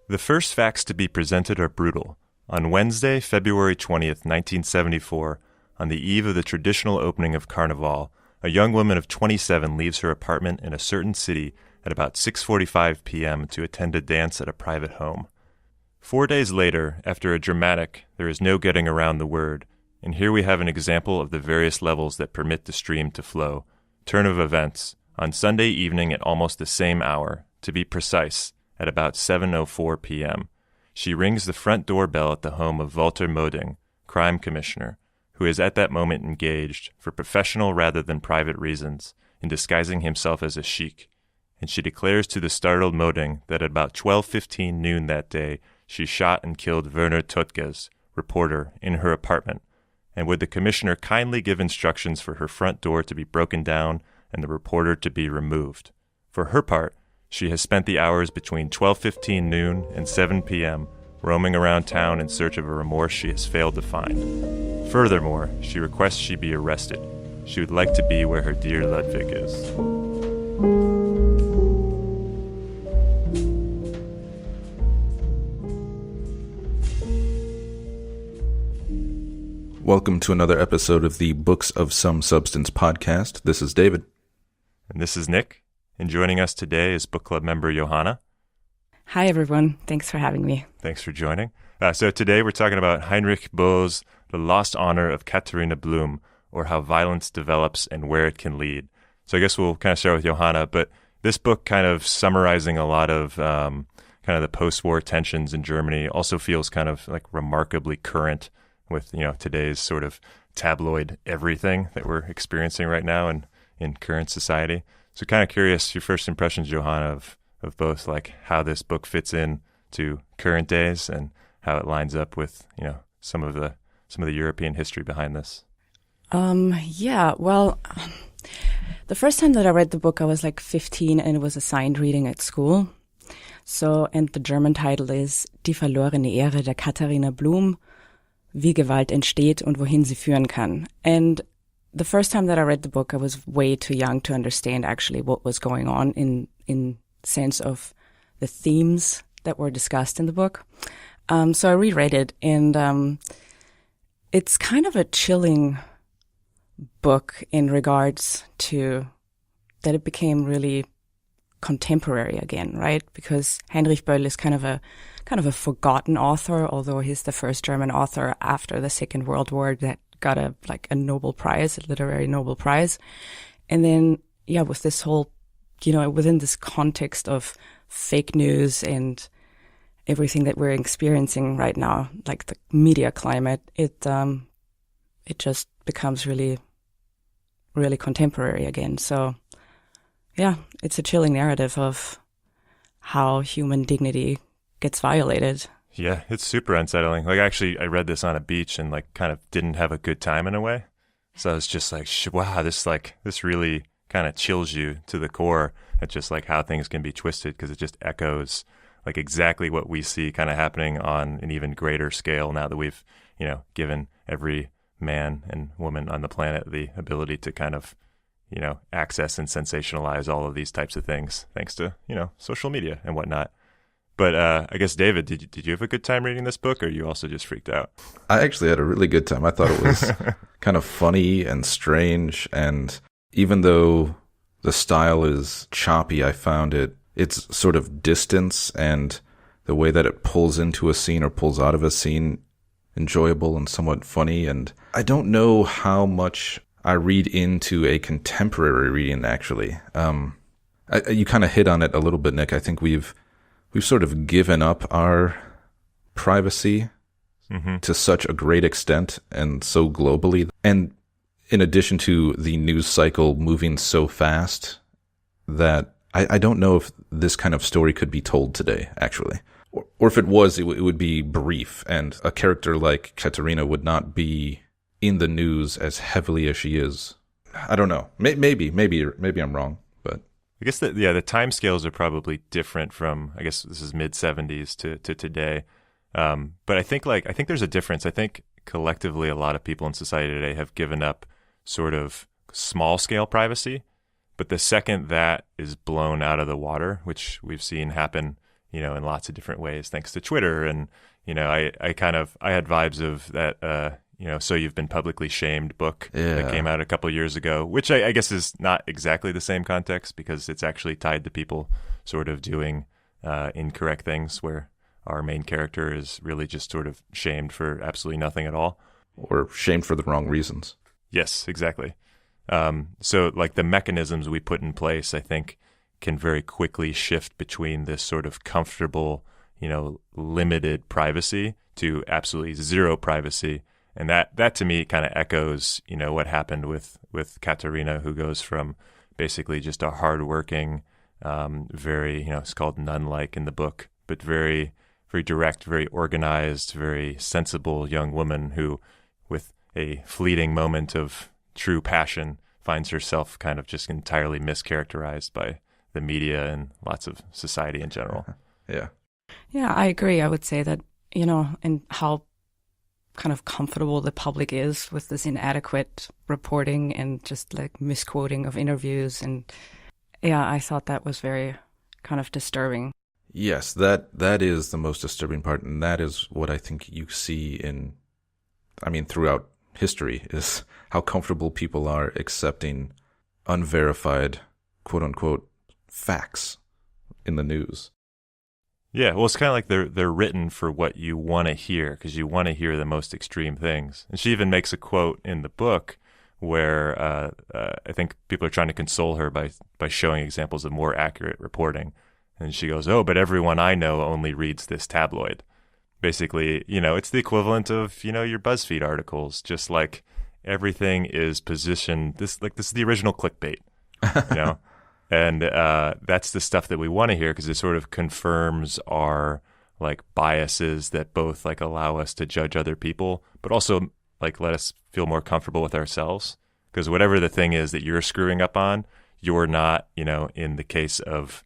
The first facts to be presented are brutal. On Wednesday, February 20th, 1974, on the eve of the traditional opening of Carnival, a young woman of 27 leaves her apartment in a certain city at about 6:45 p.m. to attend a dance at a private home. 4 days later, after a dramatic, there is no getting around the word, and here we have an example of the various levels that permit the stream to flow. Turn of events, on Sunday evening at almost the same hour, to be precise, at about 7:04 p.m., she rings the front doorbell at the home of Walter Moding, crime commissioner, who is at that moment engaged, for professional rather than private reasons, in disguising himself as a sheik, and she declares to the startled Moding that at about 12:15 noon that day she shot and killed Werner Totges, reporter, in her apartment, and would the commissioner kindly give instructions for her front door to be broken down and the reporter to be removed. For her part, she has spent the hours between 12:15 noon and 7 p.m. roaming around town in search of a remorse she has failed to find. Furthermore, she requests she be arrested. She would like to be where her dear Ludwig is. Welcome to another episode of the Books of Some Substance podcast. This is David. And this is Nick. And joining us today is book club member Johanna. Hi, everyone. Thanks for having me. Thanks for joining. So today we're talking about Heinrich Böll's The Lost Honor of Katharina Blum, or How Violence Develops and Where It Can Lead. So I guess we'll kind of start with Johanna, but this book kind of summarizing a lot of kind of the post-war tensions in Germany also feels kind of like remarkably current with, today's sort of tabloid everything that we're experiencing right now in current society. So kind of curious, your first impressions, Johanna, of both like how this book fits in to current days and how it lines up with, some of the European history behind this. Well, the first time that I read the book, I was like 15 and it was assigned reading at school. So, and the German title is Die verlorene Ehre der Katharina Blum, wie Gewalt entsteht und wohin sie führen kann. And the first time that I read the book, I was way too young to understand actually what was going on in sense of the themes that were discussed in the book. So I reread it, and it's kind of a chilling book in regards to that it became really contemporary again, right? Because Heinrich Böll is kind of a forgotten author, although he's the first German author after the Second World War that got a Nobel Prize, a literary Nobel Prize. And then, with this whole, within this context of fake news and everything that we're experiencing right now, like the media climate, it just becomes really, really contemporary again. So, it's a chilling narrative of how human dignity gets violated. Yeah, it's super unsettling. Like, actually, I read this on a beach and, kind of didn't have a good time in a way. So I was just like, wow, this really kind of chills you to the core at just, how things can be twisted, because it just echoes, exactly what we see kind of happening on an even greater scale now that we've, given every man and woman on the planet the ability to kind of, access and sensationalize all of these types of things, thanks to, social media and whatnot. But I guess, David, did you have a good time reading this book, or you also just freaked out? I actually had a really good time. I thought it was kind of funny and strange, and even though the style is choppy, I found its sort of distance and the way that it pulls into a scene or pulls out of a scene enjoyable and somewhat funny. And I don't know how much I read into a contemporary reading, actually. You kind of hit on it a little bit, Nick. I think we've sort of given up our privacy to such a great extent and so globally. And in addition to the news cycle moving so fast that I don't know if this kind of story could be told today, actually. Or if it was, it would be brief, and a character like Katharina would not be in the news as heavily as she is. I don't know. Maybe I'm wrong, but I guess the time scales are probably different from, I guess this is mid-70s to today. But I think there's a difference. I think collectively a lot of people in society today have given up sort of small-scale privacy. But the second that is blown out of the water, which we've seen happen, in lots of different ways, thanks to Twitter. And, I had vibes of that, So You've Been Publicly Shamed book that came out a couple years ago, which I guess is not exactly the same context because it's actually tied to people sort of doing incorrect things where our main character is really just sort of shamed for absolutely nothing at all. Or shamed for the wrong reasons. Yes, exactly. So like the mechanisms we put in place, I think, can very quickly shift between this sort of comfortable, limited privacy to absolutely zero privacy. And that to me kind of echoes, what happened with Katharina, who goes from basically just a hardworking, very, it's called nun-like in the book, but very, very direct, very organized, very sensible young woman who, with a fleeting moment of true passion, finds herself kind of just entirely mischaracterized by the media and lots of society in general. Yeah. Yeah, I agree. I would say that, and how kind of comfortable the public is with this inadequate reporting and just like misquoting of interviews. And yeah, I thought that was very kind of disturbing. Yes, that is the most disturbing part. And that is what I think you see throughout history, is how comfortable people are accepting unverified, quote unquote, facts in the news. Yeah, well, it's kind of like they're written for what you want to hear, because you want to hear the most extreme things. And she even makes a quote in the book where I think people are trying to console her by showing examples of more accurate reporting. And she goes, "Oh, but everyone I know only reads this tabloid." Basically, it's the equivalent of, your BuzzFeed articles, just like everything is positioned. This is the original clickbait, And that's the stuff that we want to hear because it sort of confirms our like biases that both like allow us to judge other people, but also like let us feel more comfortable with ourselves. Because whatever the thing is that you're screwing up on, you're not, in the case of,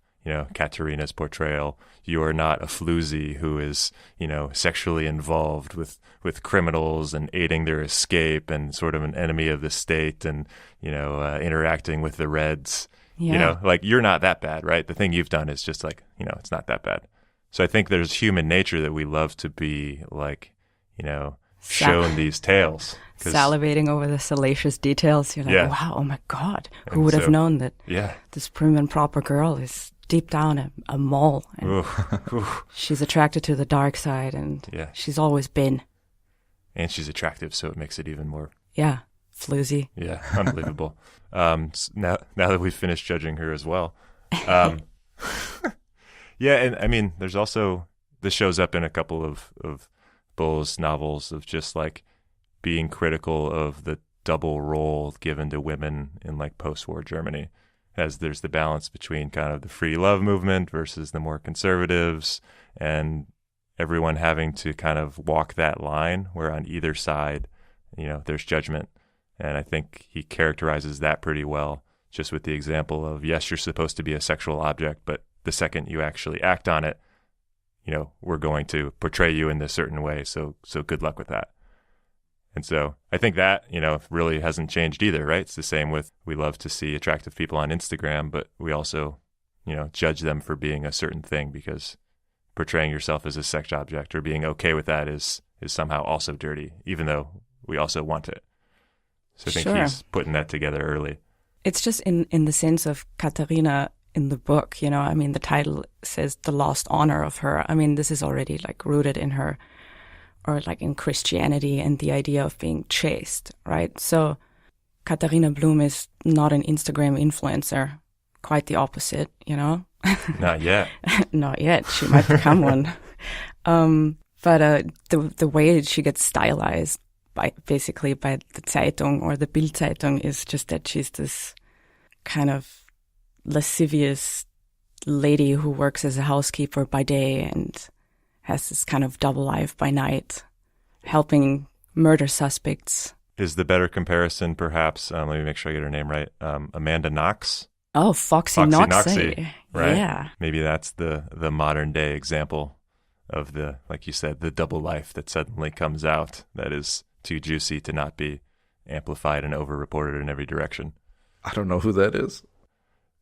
Katharina's portrayal, you are not a floozy who is, sexually involved with criminals and aiding their escape and sort of an enemy of the state and, interacting with the Reds. Yeah. Like you're not that bad, right? The thing you've done is just like, it's not that bad. So I think there's human nature that we love to be like, shown these tales. Salivating over the salacious details. You're like, wow, oh my God, who would have known that this prim and proper girl is deep down a mole. And she's attracted to the dark side and she's always been. And she's attractive, so it makes it even more. Yeah. Floozy. Yeah, unbelievable. So now that we've finished judging her as well. And there's also, this shows up in a couple of Böll's novels of just like being critical of the double role given to women in like post-war Germany, as there's the balance between kind of the free love movement versus the more conservatives, and everyone having to kind of walk that line where on either side, there's judgment. And I think he characterizes that pretty well, just with the example of, yes, you're supposed to be a sexual object, but the second you actually act on it, we're going to portray you in this certain way. So good luck with that. And so I think that, really hasn't changed either, right? It's the same with, we love to see attractive people on Instagram, but we also, judge them for being a certain thing, because portraying yourself as a sex object or being okay with that is somehow also dirty, even though we also want it. So I think he's putting that together early. It's just in the sense of Katharina in the book, the title says the lost honor of her. This is already like rooted in her, or like in Christianity and the idea of being chaste, right? So Katharina Blum is not an Instagram influencer, quite the opposite, Not yet. Not yet. She might become one. But the way she gets stylized by the Zeitung or the Bild Zeitung is just that she's this kind of lascivious lady who works as a housekeeper by day and has this kind of double life by night, helping murder suspects. Is the better comparison perhaps, let me make sure I get her name right, Amanda Knox? Oh, Foxy Knoxy. Right? Yeah. Maybe that's the modern day example of the, like you said, the double life that suddenly comes out that is too juicy to not be amplified and over-reported in every direction. I don't know who that is.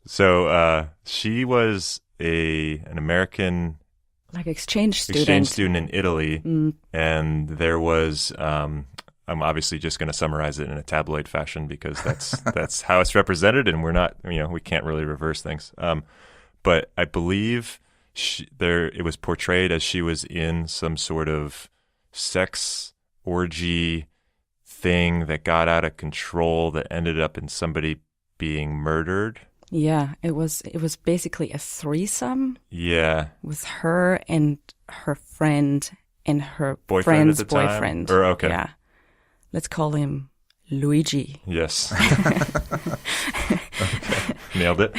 So she was an American like exchange student in Italy, and there was. I'm obviously just going to summarize it in a tabloid fashion because that's how it's represented, and we're not, we can't really reverse things. But I believe it was portrayed as she was in some sort of sex orgy thing that got out of control that ended up in somebody being murdered. Yeah, it was basically a threesome. Yeah, with her and her friend and her boyfriend friend's boyfriend. Or okay, yeah, let's call him Luigi. Yes. Okay. Nailed it.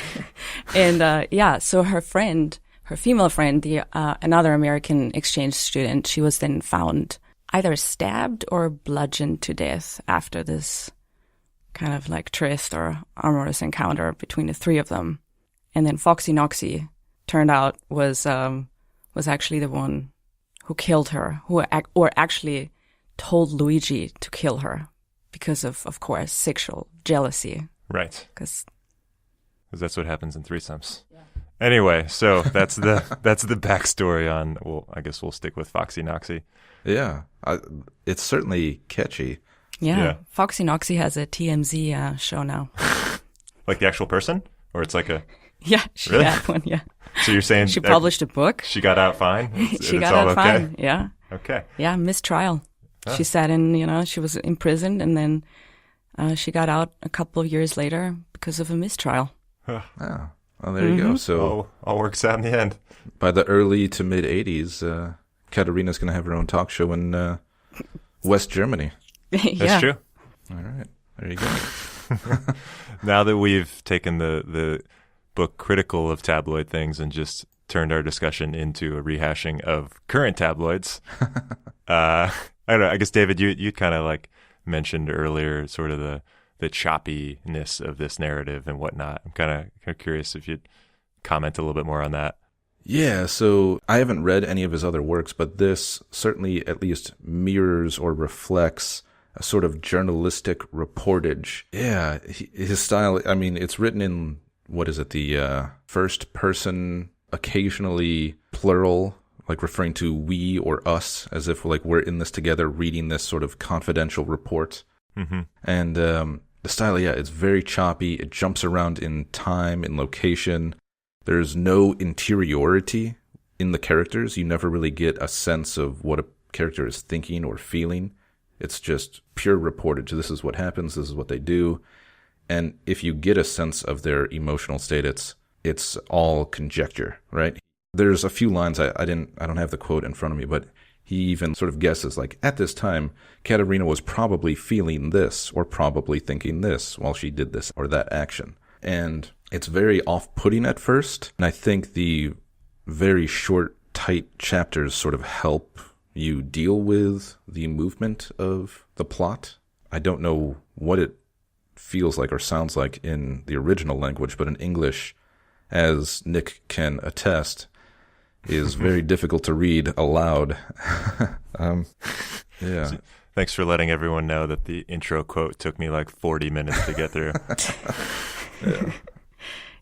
And so her friend, her female friend, another American exchange student, she was then found either stabbed or bludgeoned to death after this kind of like tryst or amorous encounter between the three of them. And then Foxy Noxy turned out was actually the one who killed her, or actually told Luigi to kill her because of course, sexual jealousy. Right. Because that's what happens in threesomes. Yeah. Anyway, so that's the backstory on. Well, I guess we'll stick with Foxy Noxy. Yeah, it's certainly catchy. Yeah. Foxy Noxy has a TMZ show now. Like the actual person, or it's like a. Yeah, she really? had one. Yeah. So you're saying she published a book? She got out fine. She got out okay? Fine. Yeah. Okay. Yeah, mistrial. She sat in. She was imprisoned, and then she got out a couple of years later because of a mistrial. Oh, well, there you go. So all works out in the end. By the early to mid '80s, Katarina's going to have her own talk show in West Germany. Yeah. That's true. All right, there you go. Now that we've taken the book critical of tabloid things and just turned our discussion into a rehashing of current tabloids, I don't know. I guess David, you kind of like mentioned earlier, sort of the choppiness of this narrative and whatnot. I'm kind of curious if you'd comment a little bit more on that. Yeah, so I haven't read any of his other works, but this certainly at least mirrors or reflects a sort of journalistic reportage. Yeah, his style, I mean, it's written in, what is it, the first person, occasionally plural, like referring to we or us, as if like we're in this together, reading this sort of confidential report. Mm-hmm. And the style, yeah, it's very choppy. It jumps around in time, in location. There's no interiority in the characters. You never really get a sense of what a character is thinking or feeling. It's just pure reportage. This is what happens. This is what they do. And if you get a sense of their emotional state, it's all conjecture, right? There's a few lines I don't have the quote in front of me, but he even sort of guesses, like, at this time, Katharina was probably feeling this or probably thinking this while she did this or that action. And it's very off-putting at first. And I think the very short, tight chapters sort of help you deal with the movement of the plot. I don't know what it feels like or sounds like in the original language, but in English, as Nick can attest, is very difficult to read aloud. Yeah. Thanks for letting everyone know that the intro quote took me like 40 minutes to get through. Yeah.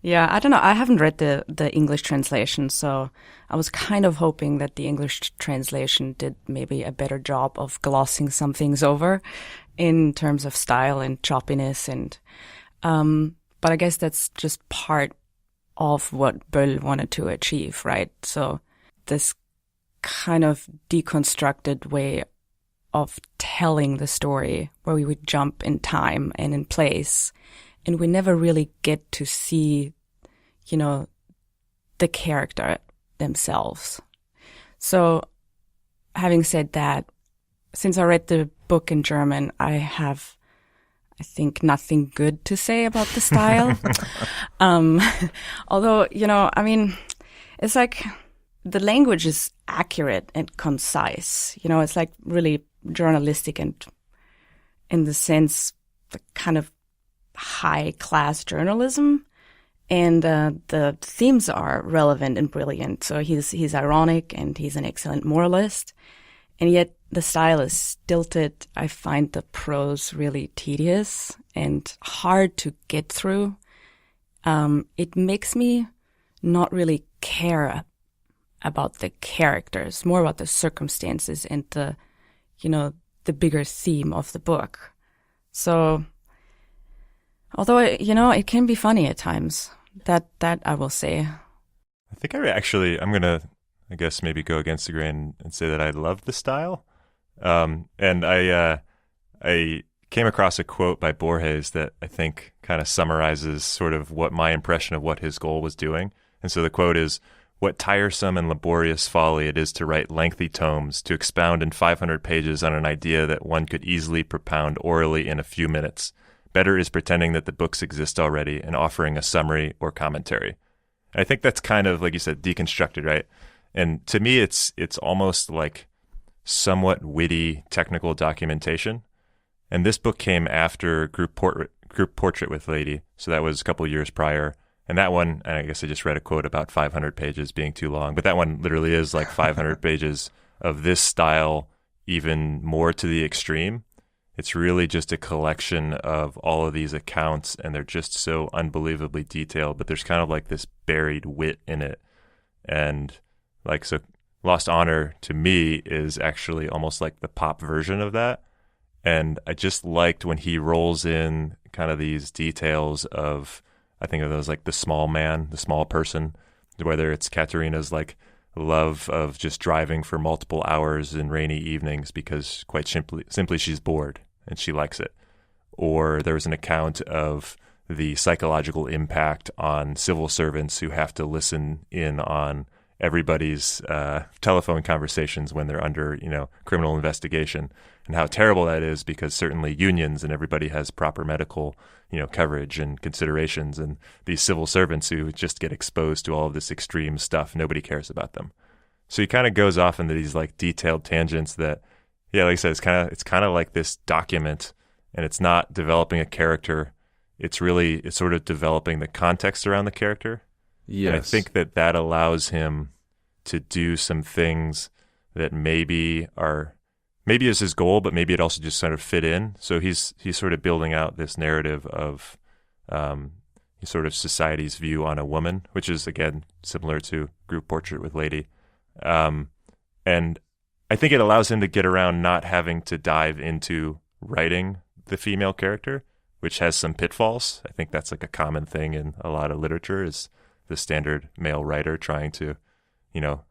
Yeah, I don't know. I haven't read the English translation, so I was kind of hoping that the English translation did maybe a better job of glossing some things over in terms of style and choppiness. And but I guess that's just part of what Böll wanted to achieve, right? So this kind of deconstructed way of telling the story where we would jump in time and in place, and we never really get to see, the character themselves. So having said that, since I read the book in German, I have, I think, nothing good to say about the style. Although, it's like the language is accurate and concise. It's like really journalistic and in the sense, the kind of high-class journalism. And the themes are relevant and brilliant. So he's ironic and he's an excellent moralist. And yet the style is stilted. I find the prose really tedious and hard to get through. It makes me not really care about the characters, more about the circumstances and the bigger theme of the book. So, although, it can be funny at times, that I will say. I think I'm going to, I guess, maybe go against the grain and say that I love the style. And I came across a quote by Borges that I think kind of summarizes sort of what my impression of what his goal was doing. And so the quote is, "What tiresome and laborious folly it is to write lengthy tomes, to expound in 500 pages on an idea that one could easily propound orally in a few minutes. Better is pretending that the books exist already and offering a summary or commentary." And I think that's kind of, like you said, deconstructed, right? And to me, it's almost like somewhat witty technical documentation. And this book came after Group Portrait with Lady, so that was a couple of years prior. And that one, and I guess I just read a quote about 500 pages being too long, but that one literally is like 500 pages of this style, even more to the extreme. It's really just a collection of all of these accounts, and they're just so unbelievably detailed, but there's kind of like this buried wit in it. And like, so Lost Honor to me is actually almost like the pop version of that. And I just liked when he rolls in kind of these details of, I think of those like the small man, the small person, whether it's Katharina's like love of just driving for multiple hours in rainy evenings because quite simply she's bored and she likes it. Or there was an account of the psychological impact on civil servants who have to listen in on everybody's telephone conversations when they're under, criminal investigation, and how terrible that is because certainly unions and everybody has proper medical, coverage and considerations, and these civil servants who just get exposed to all of this extreme stuff, nobody cares about them. So he kind of goes off into these like detailed tangents that, like I said, it's kind of like this document, and it's not developing a character. It's sort of developing the context around the character. Yes. And I think that allows him to do some things that maybe is his goal, but maybe it also just sort of fit in. So he's sort of building out this narrative of sort of society's view on a woman, which is, again, similar to Group Portrait with Lady. And I think it allows him to get around not having to dive into writing the female character, which has some pitfalls. I think that's like a common thing in a lot of literature, is the standard male writer trying to,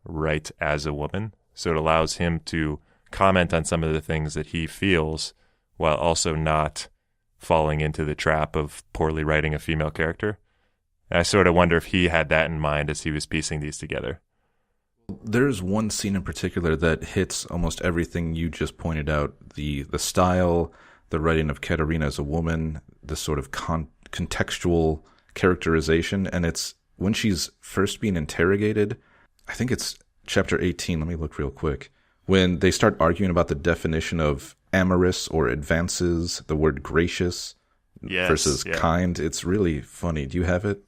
write as a woman. So it allows him to comment on some of the things that he feels while also not falling into the trap of poorly writing a female character. And I sort of wonder if he had that in mind as he was piecing these together. There's one scene in particular that hits almost everything you just pointed out. The style, the writing of Katharina as a woman, the sort of contextual characterization, and it's when she's first being interrogated. I think it's chapter 18. Let me look real quick. When they start arguing about the definition of amorous or advances, the word gracious versus kind. It's really funny. Do you have it?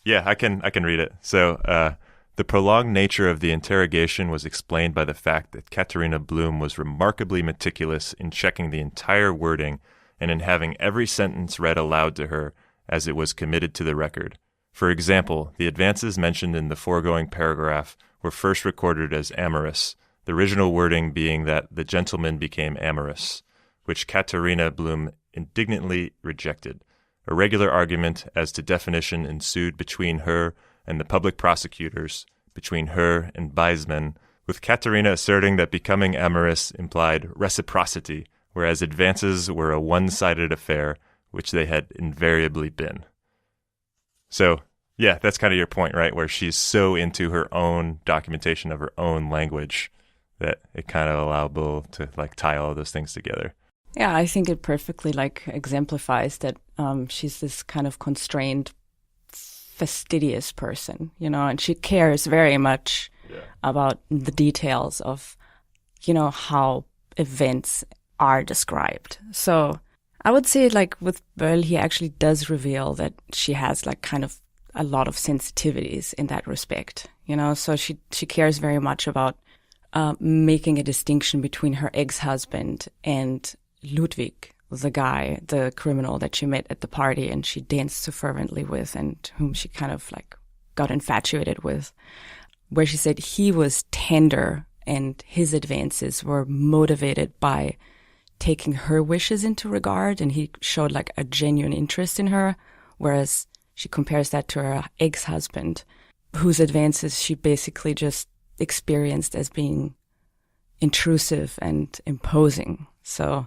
Yeah, I can read it. So the prolonged nature of the interrogation was explained by the fact that Katharina Blum was remarkably meticulous in checking the entire wording and in having every sentence read aloud to her as it was committed to the record. For example, the advances mentioned in the foregoing paragraph were first recorded as amorous, the original wording being that the gentleman became amorous, which Katharina Blum indignantly rejected. A regular argument as to definition ensued between her and the public prosecutors, between her and Beisman, with Katharina asserting that becoming amorous implied reciprocity, whereas advances were a one-sided affair, which they had invariably been. So, yeah, that's kind of your point, right? Where she's so into her own documentation of her own language that it kind of allowable to like tie all of those things together. Yeah, I think it perfectly exemplifies that she's this kind of constrained, fastidious person, and she cares very much about the details of, how events are described. So I would say with Böll, he actually does reveal that she has kind of a lot of sensitivities in that respect, so she cares very much about making a distinction between her ex-husband and Ludwig, the criminal that she met at the party and she danced so fervently with and whom she kind of got infatuated with. where she said he was tender and his advances were motivated by taking her wishes into regard, and he showed like a genuine interest in her, whereas she compares that to her ex-husband, whose advances she basically just experienced as being intrusive and imposing. So,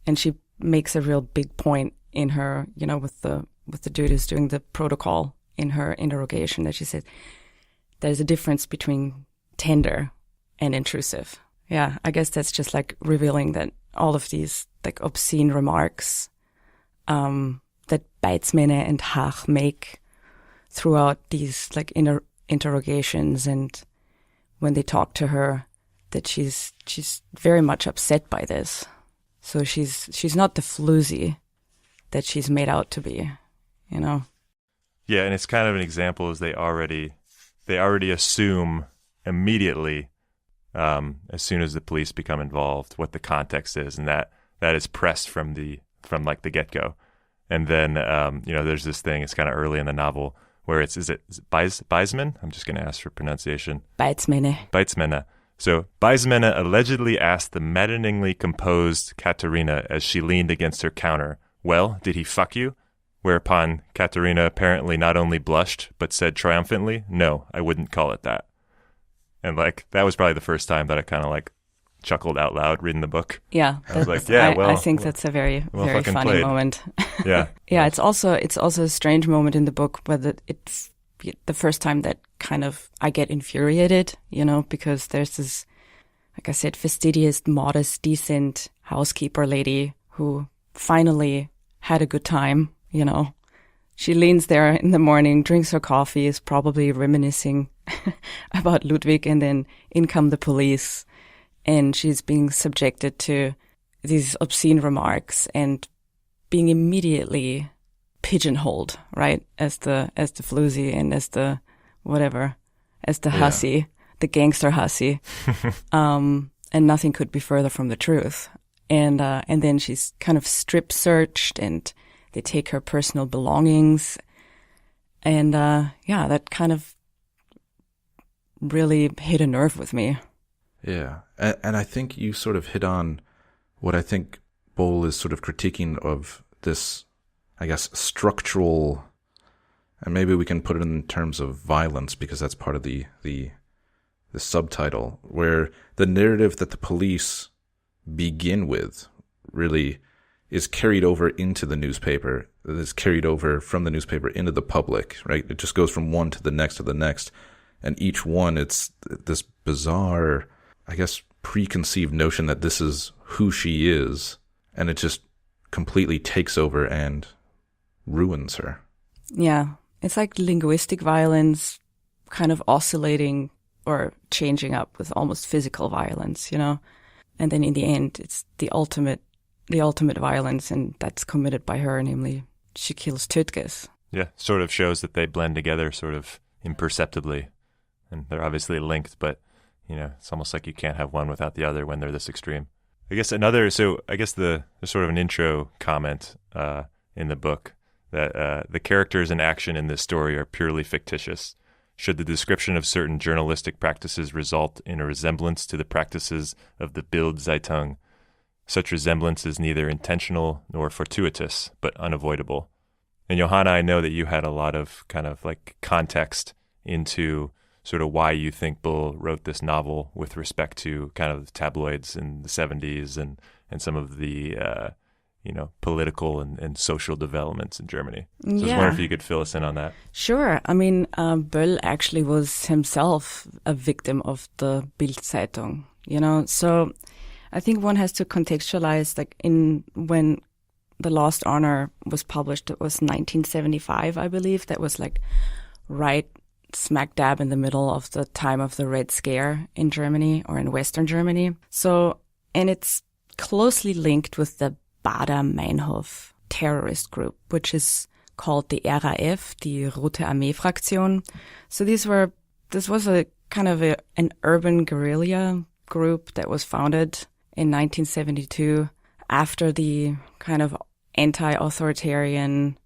and she makes a real big point in her, you know, with the dude who's doing the protocol in her interrogation, that she said there's a difference between tender and intrusive. Yeah, I guess that's just like revealing that all of these like obscene remarks that Beitzmänner and Haag make throughout these like interrogations, and when they talk to her, that she's very much upset by this. So she's not the floozy that she's made out to be, you know. Yeah, and it's kind of an example as they already assume immediately, as soon as the police become involved, what the context is, and that is pressed from like the get-go. And then there's this thing, it's kind of early in the novel where is it Beitzmann? I'm just going to ask for pronunciation. Beitzmänner. So Beitzmänner allegedly asked the maddeningly composed Katharina as she leaned against her counter, "Well, did he fuck you?" Whereupon Katharina apparently not only blushed, but said triumphantly, "No, I wouldn't call it that." And like, that was probably the first time that I kind of like chuckled out loud reading the book. Yeah. I was like, yeah, I think that's a very, very funny played. moment. Yeah. Yeah, it's also a strange moment in the book where it's the first time that kind of I get infuriated, you know, because there's this, like I said, fastidious, modest, decent housekeeper lady who finally had a good time, you know. She leans there in the morning, drinks her coffee, is probably reminiscing about Ludwig, and then in come the police, and she's being subjected to these obscene remarks and being immediately pigeonholed, right, as the floozy and as the whatever, as the hussy, the gangster hussy, and nothing could be further from the truth. And then she's kind of strip searched, and they take her personal belongings, and that kind of really hit a nerve with me. Yeah, and I think you sort of hit on what I think Böll is sort of critiquing of this, I guess, structural, and maybe we can put it in terms of violence because that's part of the subtitle, where the narrative that the police begin with really is carried over into the newspaper, is carried over from the newspaper into the public, right? It just goes from one to the next to the next. And each one, it's this bizarre, I guess, preconceived notion that this is who she is, and it just completely takes over and ruins her. Yeah, it's like linguistic violence kind of oscillating or changing up with almost physical violence, you know? And then in the end, it's the ultimate violence, and that's committed by her, namely she kills Tötges. Yeah, sort of shows that they blend together sort of imperceptibly, and they're obviously linked, but you know, it's almost like you can't have one without the other when they're this extreme. I guess there's sort of an intro comment in the book that the characters and action in this story are purely fictitious. Should the description of certain journalistic practices result in a resemblance to the practices of the Bild Zeitung, such resemblance is neither intentional nor fortuitous, but unavoidable. And Johanna, I know that you had a lot of kind of like context into sort of why you think Böll wrote this novel with respect to kind of the tabloids in the 70s and some of the, political and social developments in Germany. So I was wondering if you could fill us in on that. Sure. I mean, Böll actually was himself a victim of the Bild Zeitung, you know, so I think one has to contextualize, like when The Lost Honor was published, it was 1975, I believe. That was like right smack dab in the middle of the time of the Red Scare in Germany, or in Western Germany. So, and it's closely linked with the Baader-Meinhof terrorist group, which is called the RAF, the Rote Armee Fraktion. So this was a kind of an urban guerrilla group that was founded in 1972 after the kind of anti-authoritarian,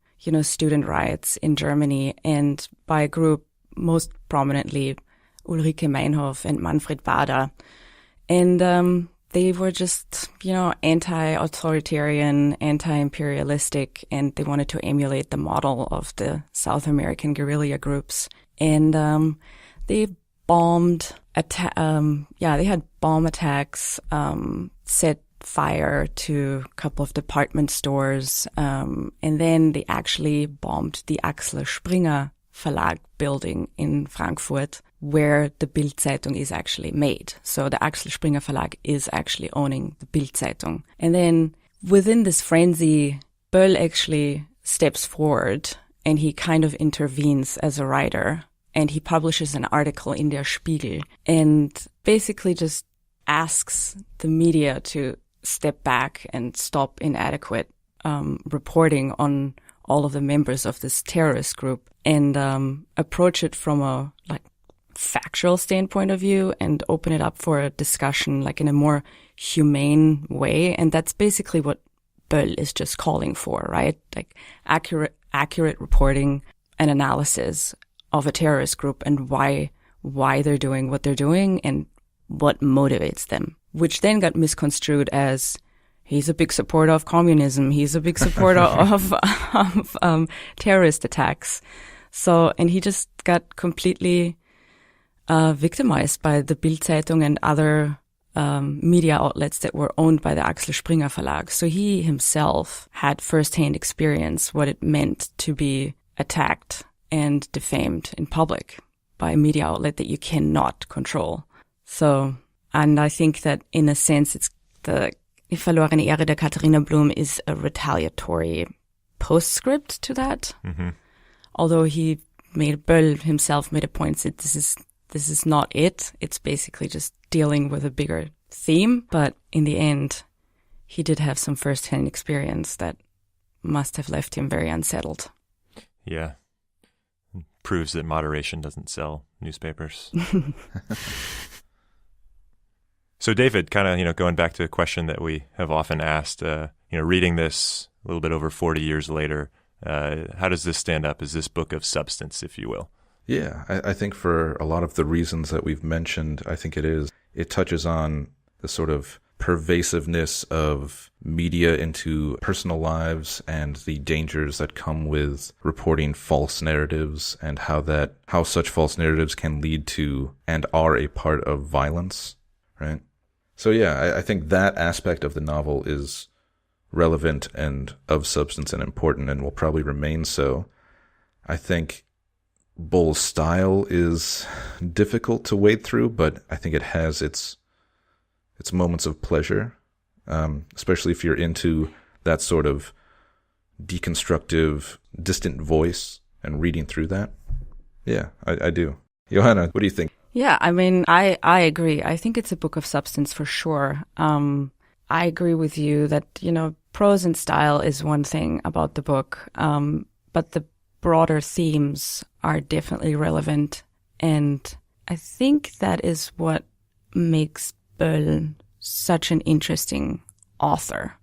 student riots in Germany, and by a group most prominently Ulrike Meinhof and Manfred Bader. And they were just, anti-authoritarian, anti-imperialistic, and they wanted to emulate the model of the South American guerrilla groups. And they bombed, they had bomb attacks, set fire to a couple of department stores, and then they actually bombed the Axel Springer Verlag building in Frankfurt, where the Bild Zeitung is actually made. So the Axel Springer Verlag is actually owning the Bild Zeitung. And then within this frenzy, Böll actually steps forward and he kind of intervenes as a writer, and he publishes an article in Der Spiegel and basically just asks the media to step back and stop inadequate reporting on all of the members of this terrorist group, and approach it from a factual standpoint of view and open it up for a discussion in a more humane way. And that's basically what Böll is just calling for, right? Accurate reporting and analysis of a terrorist group and why they're doing what they're doing and what motivates them, which then got misconstrued as he's a big supporter of communism. He's a big supporter of terrorist attacks. So, and he just got completely victimized by the Bild Zeitung and other media outlets that were owned by the Axel Springer Verlag. So he himself had firsthand experience what it meant to be attacked and defamed in public by a media outlet that you cannot control. So, and I think that in a sense, it's the Verlorene Ehre der Katharina Blum is a retaliatory postscript to that. Mm-hmm. Although Böll himself made a point that this is not it. It's basically just dealing with a bigger theme. But in the end, he did have some first-hand experience that must have left him very unsettled. Yeah. Proves that moderation doesn't sell newspapers. So David, kind of, going back to a question that we have often asked, reading this a little bit over 40 years later, how does this stand up? Is this book of substance, if you will? Yeah, I think for a lot of the reasons that we've mentioned, I think it is. It touches on the sort of pervasiveness of media into personal lives and the dangers that come with reporting false narratives and how such false narratives can lead to and are a part of violence, right? So yeah, I think that aspect of the novel is relevant and of substance and important and will probably remain so. I think Böll's style is difficult to wade through, but I think it has its moments of pleasure, especially if you're into that sort of deconstructive, distant voice and reading through that. Yeah, I do. Johanna, what do you think? Yeah, I mean, I agree. I think it's a book of substance for sure. I agree with you that, prose and style is one thing about the book, but the broader themes are definitely relevant. And I think that is what makes Böll such an interesting author.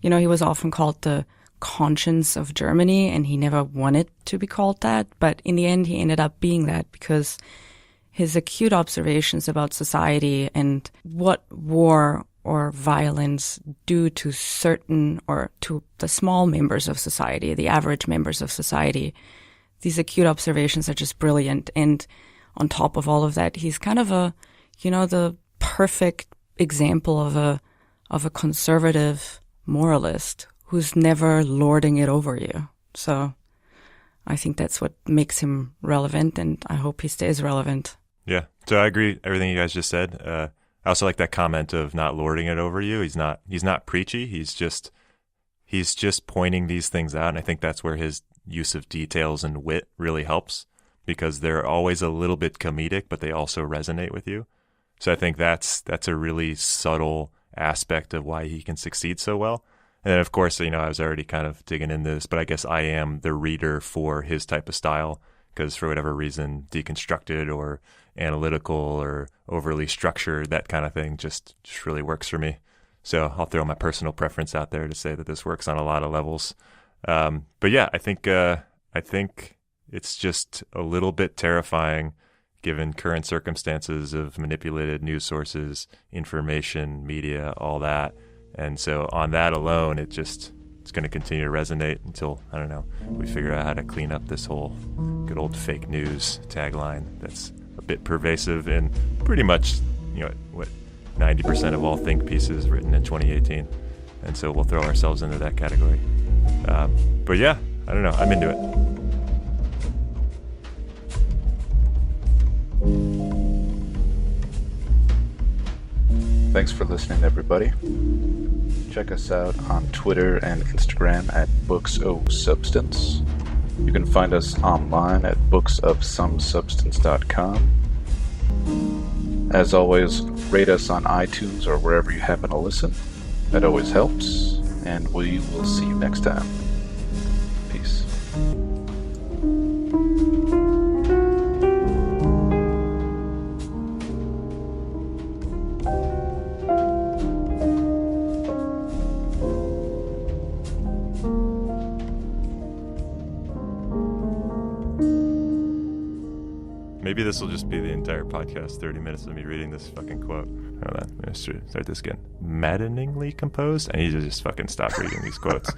He was often called the conscience of Germany, and he never wanted to be called that. But in the end, he ended up being that because his acute observations about society and what war or violence do to certain or to the small members of society, the average members of society, these acute observations are just brilliant. And on top of all of that, he's kind of the perfect example of a conservative moralist who's never lording it over you. So I think that's what makes him relevant, and I hope he stays relevant. Yeah. So I agree everything you guys just said. I also like that comment of not lording it over you. He's not preachy. He's just pointing these things out, and I think that's where his use of details and wit really helps, because they're always a little bit comedic, but they also resonate with you. So I think that's a really subtle aspect of why he can succeed so well. And then, of course, I was already kind of digging into this, but I guess I am the reader for his type of style, because for whatever reason, deconstructed or analytical or overly structured, that kind of thing just really works for me. So I'll throw my personal preference out there to say that this works on a lot of levels. But yeah, I think it's just a little bit terrifying given current circumstances of manipulated news sources, information, media, all that. And so on that alone, it's going to continue to resonate until, I don't know, we figure out how to clean up this whole good old fake news tagline that's a bit pervasive in pretty much, 90% of all think pieces written in 2018. And so we'll throw ourselves into that category. But yeah, I don't know. I'm into it. Thanks for listening, everybody. Check us out on Twitter and Instagram at booksofsubstance. You can find us online at booksofsomesubstance.com. As always, rate us on iTunes or wherever you happen to listen. That always helps, and we will see you next time. Peace. Maybe this will just be the entire podcast, 30 minutes of me reading this fucking quote. Hold on, I'm going to start this again. Maddeningly composed? I need to just fucking stop reading these quotes.